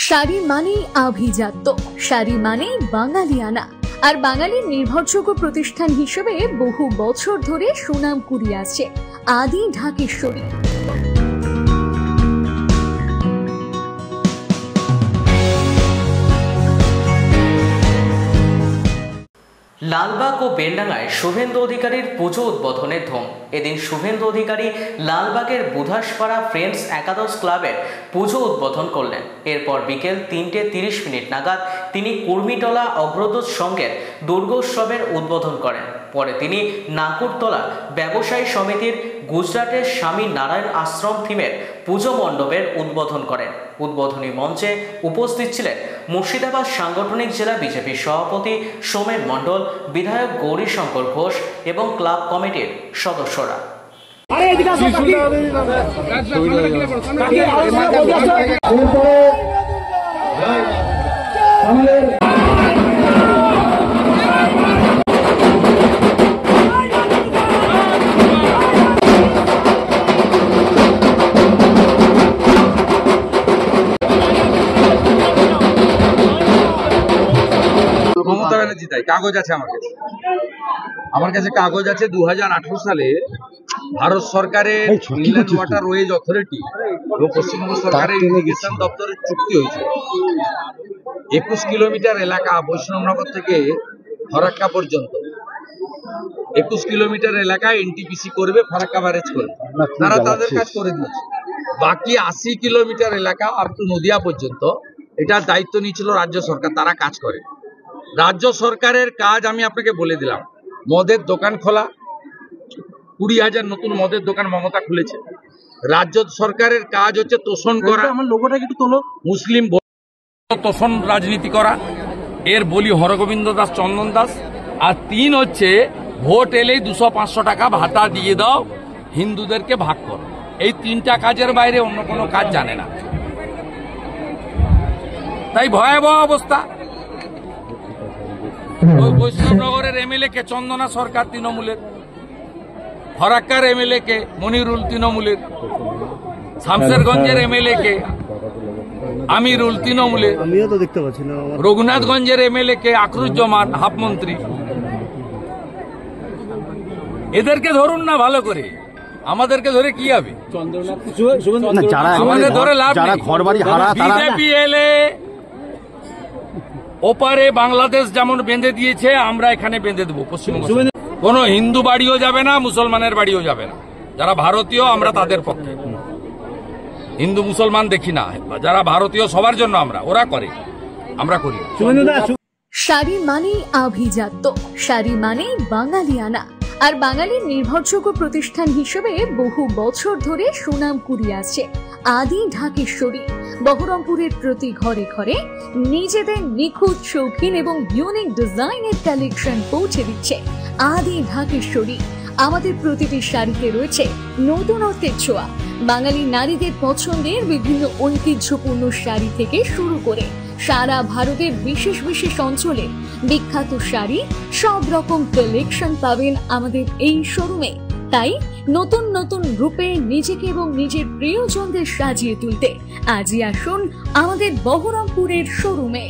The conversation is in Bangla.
শাড়ি মানেই আভিজাত্য, শাড়ি মানেই বাঙালিয়ানা। আর বাঙালির নির্ভরযোগ্য প্রতিষ্ঠান হিসেবে বহু বছর ধরে সুনাম কুড়িয়ে আসছে আদি ঢাকেশ্বরী। লালবাগ ও বেলডাঙ্গায় শুভেন্দু অধিকারীর পুজো উদ্বোধনের ধুম। এদিন শুভেন্দু অধিকারী লালবাগের বুধাসপাড়া ফ্রেন্ডস একাদশ ক্লাবের পুজো উদ্বোধন করলেন। এরপর বিকেল ৩:৩০ নাগাদ তিনি কুর্মিটলা অগ্রদূত সংঘের দুর্গোৎসবের উদ্বোধন করেন। পরে তিনি নাকুরতলা ব্যবসায়ী সমিতির গুজরাটের স্বামী নারায়ণ আশ্রম থিমের পুজো মণ্ডপের উদ্বোধন করেন। উদ্বোধনী মঞ্চে উপস্থিত ছিলেন মুর্শিদাবাদ সাংগঠনিক জেলা বিজেপি সভাপতি সোমেন মণ্ডল, বিধায়ক গৌরীশঙ্কর ঘোষ এবং ক্লাব কমিটির সদস্যরা। মমতা ব্যানার্জি তাই কাগজ আছে আমার কাছে কাগজ আছে। 2018 সালে ভারত সরকারের ইনল্যান্ড ওয়াটারওয়েজ অথরিটি এবং পশ্চিমবঙ্গ সরকারের ইরিগেশন দপ্তরের চুক্তি হয়েছে। 21 কিলোমিটার এলাকা বৈষ্ণবনগর থেকে ফরাক্কা পর্যন্ত 21 কিলোমিটার এলাকায় এনটিপিসি করবে, ফরাক্কা ব্যারেজ করবে, তারা তাদের কাজ করে দিয়েছে। বাকি 80 কিলোমিটার এলাকা আপ টু নদিয়া পর্যন্ত এটার দায়িত্ব নিয়েছিল রাজ্য সরকার, তারা কাজ করে। রাজ্য সরকারের কাজ আমি আপনাকে বলে দিলাম, মদের দোকান খোলা, 20,000 নতুন মদের দোকান মমতা খুলেছে। রাজ্য সরকারের কাজ হচ্ছে তোষণ করা, আমার লোগোটা একটু তোলো, মুসলিম তোষণ রাজনীতি করা, এর বলি হরগোবিন্দ দাস, চন্দন দাস। আর 3 হচ্ছে ভোট এলেই 200-500 টাকা ভাতা দিয়ে দাও, হিন্দুদেরকে ভাগ করো। এই 3টা কাজের বাইরে অন্য কোনো কাজ জানে না, তাই ভয়াবহ অবস্থা। বৈষ্ণবনগরের এমএলএ কে চন্দনা সরকার তৃণমূলের, ফরাক্কার এমএলএ কে মনিরুল তৃণমূলের, শামশেরগঞ্জের এমএলএ কে আমিরুল তৃণমূলের, আমিও তো দেখতে পাচ্ছি না, রঘুনাথগঞ্জের এমএলএ কে আকরুজ্জামান হাফ মন্ত্রী। এদেরকে ধরুন না ভালো করে, আমাদেরকে ধরে কি হবে? আমাদের ধরে লাভ নেই। বিজেপি এলে ওপারে বাংলাদেশ যেমন বেঁধে দিয়েছে, আমরা এখানে বেঁধে দেবো পশ্চিমবঙ্গ। কোন হিন্দু বাড়িও যাবে না, মুসলমানের বাড়িও যাবে না। যারা ভারতীয় আমরা তাদের পক্ষে, হিন্দু মুসলমান দেখি না, যারা ভারতীয় সবার জন্য আমরা, ওরা করে, আমরা করি। শাড়ি মানেই আভিজাত্য, শাড়ি মানেই বাঙালিয়ানা। আর বাঙালির নির্ভরযোগ্য প্রতিষ্ঠান হিসেবে বহু বছর ধরে সুনাম কুড়িয়ে আসছে আদি ঢাকেশ্বরী। বহরমপুরের প্রতি ঘরে ঘরে নিজেদের নিখুঁত, শৌখিন এবং ইউনিক ডিজাইনের কালেকশন পৌঁছে দিচ্ছে আদি ঢাকেশ্বরী। আমাদের প্রতিটি শাড়িতে রয়েছে নতুনত্বের ছোঁয়া। বাঙালি নারীদের পছন্দের বিভিন্ন ঐতিহ্যপূর্ণ শাড়ি থেকে শুরু করে সারা ভারতের বিশেষ বিশেষ অঞ্চলে বিখ্যাত শাড়ি, সব রকম কালেকশন পাবেন আমাদের এই শোরুমে। তাই নতুন নতুন রূপে নিজেকে এবং নিজের প্রিয়জনদের সাজিয়ে তুলতে আজই আসুন আমাদের বহরমপুরের শোরুমে।